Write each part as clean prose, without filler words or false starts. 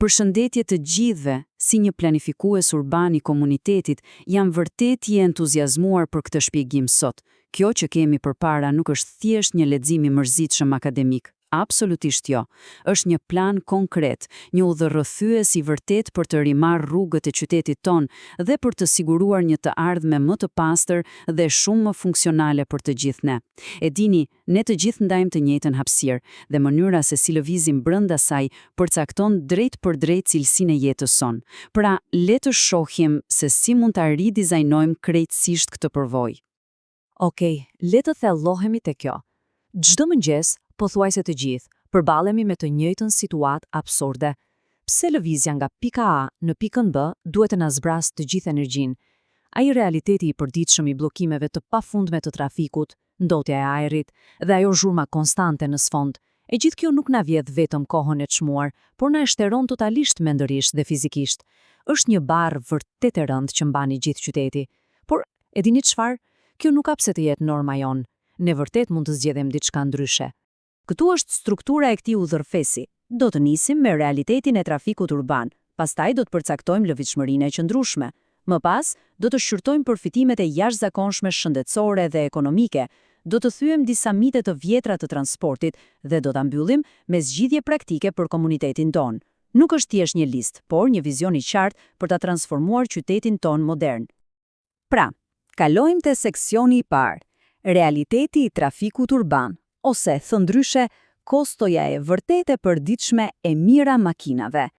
Përshëndetje të gjithëve, si një planifikues urban i komunitetit, jam vërtet i entuziazmuar për këtë shpjegim sot. Kjo që kemi përpara nuk është thjesht një lexim i mërzitshëm akademik. Absolutisht jo. Është një plan konkret, një udhërrëthyes i vërtet për të rimarrë rrugët e qytetit ton dhe për të siguruar një të ardhme më të pastër dhe shumë më funksionale për të gjithë ne. E dini, ne të gjithë ndajmë të njëjtën hapësirë dhe mënyra se si lëvizim brenda saj përcakton drejt për drejt cilësinë e jetës son. Pra, le të shohim se si mund ta ridizajnojmë krejtësisht këtë përvojë. Okej, le të thellohemi te kjo. Çdo mëngjes, pothuajse të gjithë, përballemi me të njëjtën situatë absurde. Pse lëvizja nga pika A në pikën B duhet të na zbrasë të gjithë energjinë? Ai realiteti i përditshëm i bllokimeve të pafundme të trafikut, ndotja e ajrit dhe ajo zhurma konstante në sfond. E gjithë kjo nuk na vjedh vetëm kohën e çmuar, por na e shteron totalisht mendërisht dhe fizikisht. Është një barrë vërtet e rëndë që mbani gjithë qyteti. Por, e dini çfarë? Kjo nuk ka pse të jetë norma jonë. Ne vërtet mund të zgjedhim diçka ndryshe. Këtu është struktura e këtij udhërfesi. Do të nisim me realitetin e trafikut urban, pastaj do të përcaktojmë lëvizshmërinë e qëndrueshme. Më pas, do të shqyrtojmë përfitimet e jashtëzakonshme shëndetësore dhe ekonomike, do të thyem disa mite të vjetra të transportit dhe do ta mbyllim me zgjidhje praktike për komunitetin ton. Nuk është thjesht një listë, por një vizion i qartë për ta transformuar qytetin ton modern. Pra, kalojmë te seksioni i parë, realiteti i trafikut urban, ose thëndryshe, kostoja e vërtet e përditshme e mira makinave.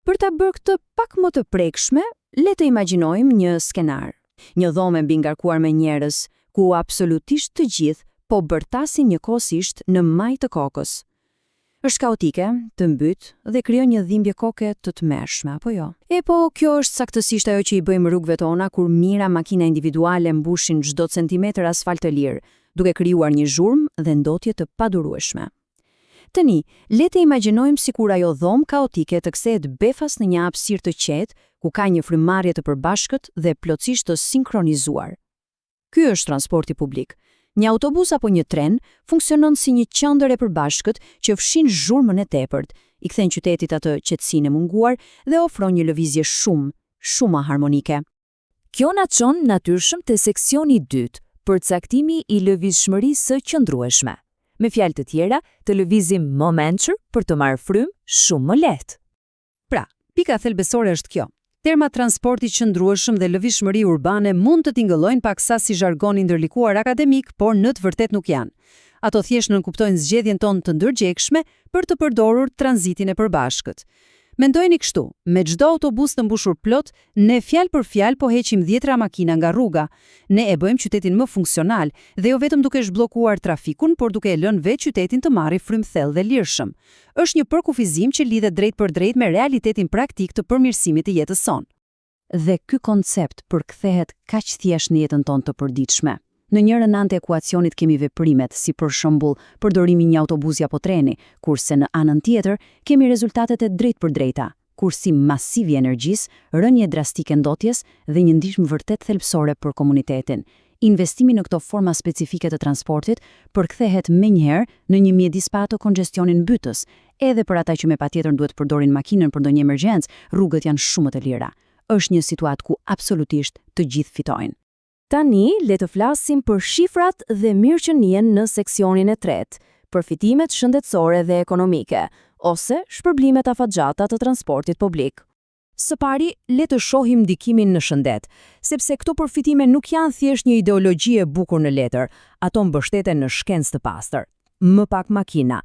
Për ta bërë këtë pak më të prekshme, le të imagjinojmë një skenar. Një dhomë e mbi ngarkuar me njerëz, ku absolutisht të gjithë po bërtasin njëkohësisht në maj të kokës. Është kaotike, të mbyt dhe krijon një dhimbje koke të tmerrshme, apo jo? Po, kjo është saktësisht ajo që i bëjmë rrugëve tona kur mira makina individuale mbushin çdo centimetër asfalt të lirë, duke krijuar një zhurmë dhe ndotje të padurueshme. Tani, le të imagjinojmë sikur ajo dhomë kaotike të kthehet befas në një hapësirë të qetë, ku ka një frymëmarrje të përbashkët dhe plotësisht të sinkronizuar. Ky është transporti publik. Një autobus apo një tren funksionon si një qendër e përbashkët që fshin zhurmën e tepërt, i kthen qytetit atë qetësinë e munguar dhe ofron një lëvizje shumë harmonike. Kjo na çon natyrshëm te seksioni i dytë, përcaktimi i lëvizshmërisë së qëndrueshme. Me fjalë të tjera, të lëvizim më mençur për të marrë frymë shumë më lehtë. Pra, pika thelbësore është kjo. Terma transporti qëndrueshëm dhe lëvizshmëri urbane mund të tingëllojnë paksa si zhargon i ndërlikuar akademik, por në të vërtet nuk janë. Ato thjesht nënkuptojnë zgjedhjen tonë të ndërgjegjshme për të përdorur tranzitin e përbashkët. Mendojeni kështu, me çdo autobus të mbushur plot, ne fjalë për fjalë po heqim 10 makina nga rruga. Ne e bëjmë qytetin më funksional dhe jo vetëm duke zhbllokuar trafikun, por duke e lënë vetë qytetin të marrë frymë thellë dhe lirshëm. Është një përkufizim që lidhet drejt për drejt me realitetin praktik të përmirësimit të jetës son. Dhe ky koncept përkthehet kaq thjesht në jetën tonë të përditshme. Në njërin anë të ekuacionit kemi veprimet, si për shembull përdorimi një autobusi apo treni, kurse në anën tjetër kemi rezultatet e drejtpërdrejta, kursim masiv i energjisë, rënje drastike ndotjes dhe një ndihmë vërtet thelbësore për komunitetin. Investimi në këto forma specifike të transportit përkthehet menjëherë në një mjedis pa ato kongestionin mbytës, edhe për ata që me patjetër duhet përdorin makinën për ndonjë emergjencë, rrugët janë shumë të lira. Është një situatë ku absolutisht të gjithë fitojnë. Tani, le të flasim për shifrat dhe mirëqenien në seksionin e tretë, përfitimet shëndetësore dhe ekonomike, ose shpërblimet afatgjata të transportit publik. Së pari, le të shohim ndikimin në shëndet, sepse këto përfitime nuk janë thjesht një ideologji e bukur në letër, ato mbështeten në shkencë të pastër. Më pak makina,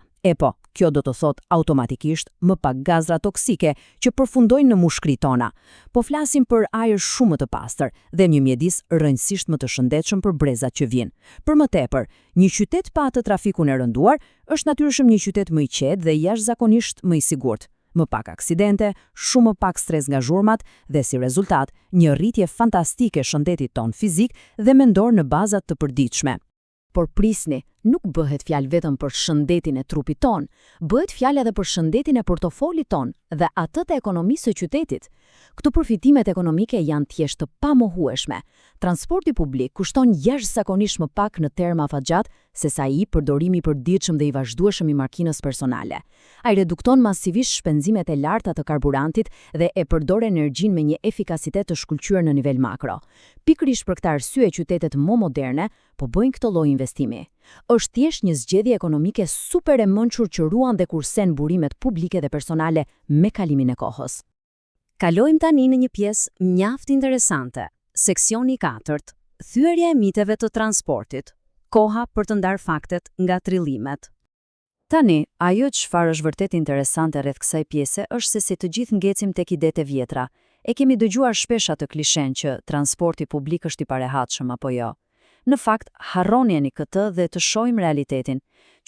kjo do të thot automatikisht më pak gazra toksike që përfundojnë në mushkrit tona. Po flasim për ajër shumë të pastër dhe një mjedis rrënjësisht më të shëndetshëm për brezat që vijnë. Për më tepër, një qytet pa të trafikun e rënduar është natyrshëm një qytet më i qetë dhe jashtëzakonisht më i sigurt. Më pak aksidente, shumë më pak stres nga zhurmat dhe si rezultat, një rritje fantastike shëndetit ton fizik dhe mendor në bazat të përditshme. Por prisni, nuk bëhet fjalë vetëm për shëndetin e trupit ton, bëhet fjalë edhe për shëndetin e portofolit ton dhe atë të ekonomisë së qytetit. Këto përfitimet ekonomike janë thjesht të pamohueshme. Transporti publik kushton jashtëzakonisht më pak në terma afatgjat se sa i përdorimi i përditshëm dhe i vazhdueshëm i makinës personale. Ai redukton masivisht shpenzimet e larta të karburantit dhe e përdor energjinë me një efikasitet të shkëlqyer në nivel makro. Pikërisht për këtë arsye qytetet më moderne po bëjnë këtë lloj investimi. Është thjesht një zgjedhje ekonomike super e mençur që ruan dhe kursen burimet publike dhe personale me kalimin e kohës. Kalojmë tani në një pjesë mjaft interesante. Seksioni 4. Thyerja e miteve të transportit. Koha për të ndarë faktet nga trillimet. Tani, ajo çfarë është vërtet interesante rreth kësaj pjese është se si të gjithë ngecim tek idetë e vjetra. E kemi dëgjuar shpesh atë klishen që transporti publik është i parehatshëm apo jo. Në fakt, harronjeni këtë dhe të shohim realitetin.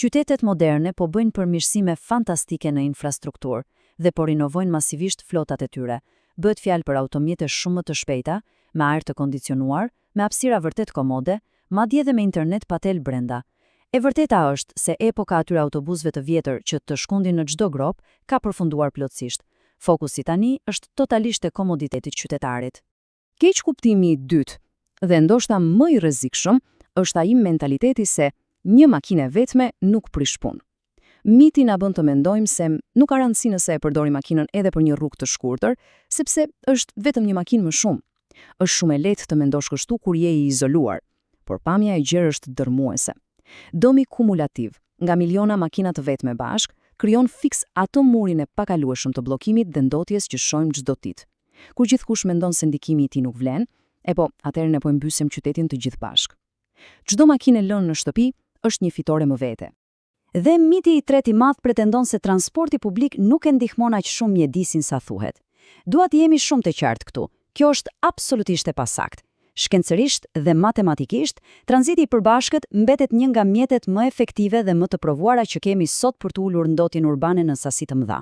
Qytetet moderne po bëjnë përmirësime fantastike në infrastrukturë dhe po rinovojnë masivisht flotat e tyre. Bëhet fjalë për automjete shumë më të shpejta, me ajër të kondicionuar, me hapësira vërtet komode, madje edhe me internet pa tel brenda. E vërteta është se epoka atyre autobusëve të vjetër që të shkundin në çdo grop ka përfunduar plotësisht. Fokusi tani është totalisht te komoditeti i qytetarit. Keq kuptimi i dytë, dhe ndoshta më i rrezikshëm, është ai mentaliteti se një makinë vetme nuk prish punë. Miti na bën të mendojmë se nuk ka rëndësi nëse e përdori makinën edhe për një rrugë të shkurtër, sepse është vetëm një makinë më shumë. Është shumë e lehtë të mendosh kështu kur je i izoluar, por pamja e gjerë është dërmuese. Dëmi kumulativ nga miliona makina të vetme bashk krijon fiks atë murin e pakalueshëm të bllokimit dhe ndotjes që shohim çdo ditë. Kur gjithkush mendon se ndikimi i tij nuk vlen, atëherë ne po mbysim qytetin të gjithë bashk. Çdo makinë e lënë në shtëpi është një fitore më vete. Dhe miti i tretë i madh pretendon se transporti publik nuk e ndihmon aq shumë mjedisin sa thuhet. Dua të jemi shumë të qartë këtu. Kjo është absolutisht e pasakt. Shkencërisht dhe matematikisht, tranziti i përbashkët mbetet një nga mjetet më efektive dhe më të provuara që kemi sot për të ulur ndotjen urbane në sasi të mëdha.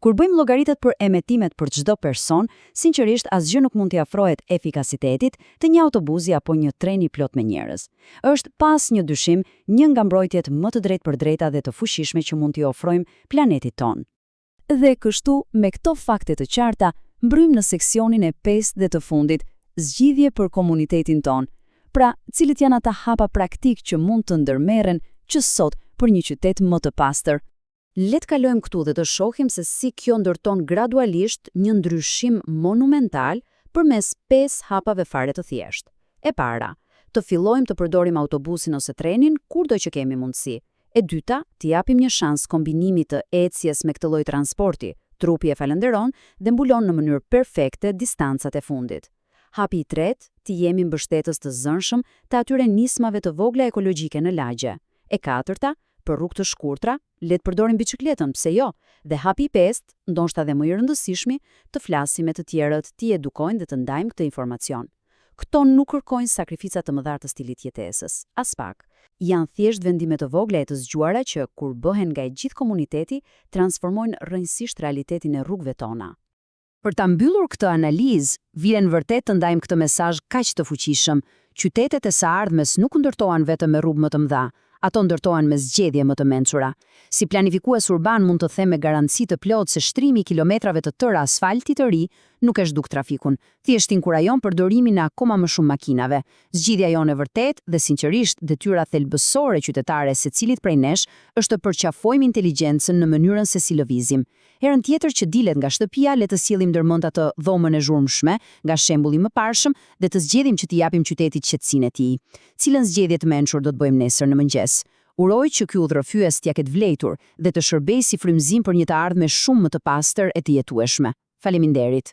Kur bëjmë llogaritet për emetimet për çdo person, sinqerisht asgjë nuk mund t'i afrohet efikasitetit të një autobusi apo një treni plot me njerëz. Është pas një dyshim një nga mbrojtjet më të drejtpërdrejta dhe të fuqishme që mund t'i ofrojmë planetit ton. Dhe kështu, me këto fakte të qarta, mbrymë në seksionin e 5 dhe të fundit, zgjidhje për komunitetin ton. Pra, cilët janë ata hapa praktik që mund të ndërmerren që sot për një qytet më të pastër. Le të kalojmë këtu dhe të shohim se si kjo ndërton gradualisht një ndryshim monumental përmes 5 hapave fare të thjeshtë. E para, të fillojmë të përdorim autobusin ose trenin kurdo që kemi mundësi. E dyta, të japim një shans kombinimit të ecjes me këtë lloj transporti. Trupi e falenderon dhe mbulon në mënyrë perfekte distancat e fundit. Hapi i tretë, të jemi mbështetës të zënshëm të atyre nismave të vogla ekologjike në lagje. E katërta, për rrugë të shkurtra, le të përdorim biçikletën, pse jo? Dhe hapi i pestë, ndoshta dhe më i rëndësishmi, të flasim me të tjerët, t'i edukojnë dhe të ndajmë këtë informacion. Këto nuk kërkojnë sakrifica të mëdha të stilit jetesës, as pak. Janë thjesht vendime të vogla e të zgjuara që, kur bëhen nga i gjithë komuniteti, transformojnë rrënjësisht realitetin e rrugëve tona. Për ta mbyllur këtë analizë, vjen vërtet të ndajmë këtë mesazh kaq të fuqishëm. Qytetet e së ardhmes nuk ndërtohen vetëm me rrugë më të mëdha, ato ndërtohen me zgjedhje më të mençura. Si planifikues urban mund të them me garanci të plotë se shtrimi i kilometrave të tërë asfalti të ri nuk e zhduk trafikun, thjesht inkurajon përdorimin e akoma më shumë makinave. Zgjidhja jonë e vërtet dhe sinqerisht detyra thelbësore qytetare secilit prej nesh është të përqafojmë inteligjencën në mënyrën se si lëvizim. Herën tjetër që dilet nga shtëpia, le të sjellim ndërmend atë dhomën e zhurmshme nga shembulli më parshëm dhe të zgjedhim që t'i japim qytetit qetësinë e tij. Cilën zgjedhje të mençur do të bëjmë nesër në mëngjes? Uroj që ky udhërrëfyes t'ja ketë vlejtur dhe të shërbejë si frymëzim për një të ardhme shumë më të pastër e të jetueshme. Faleminderit.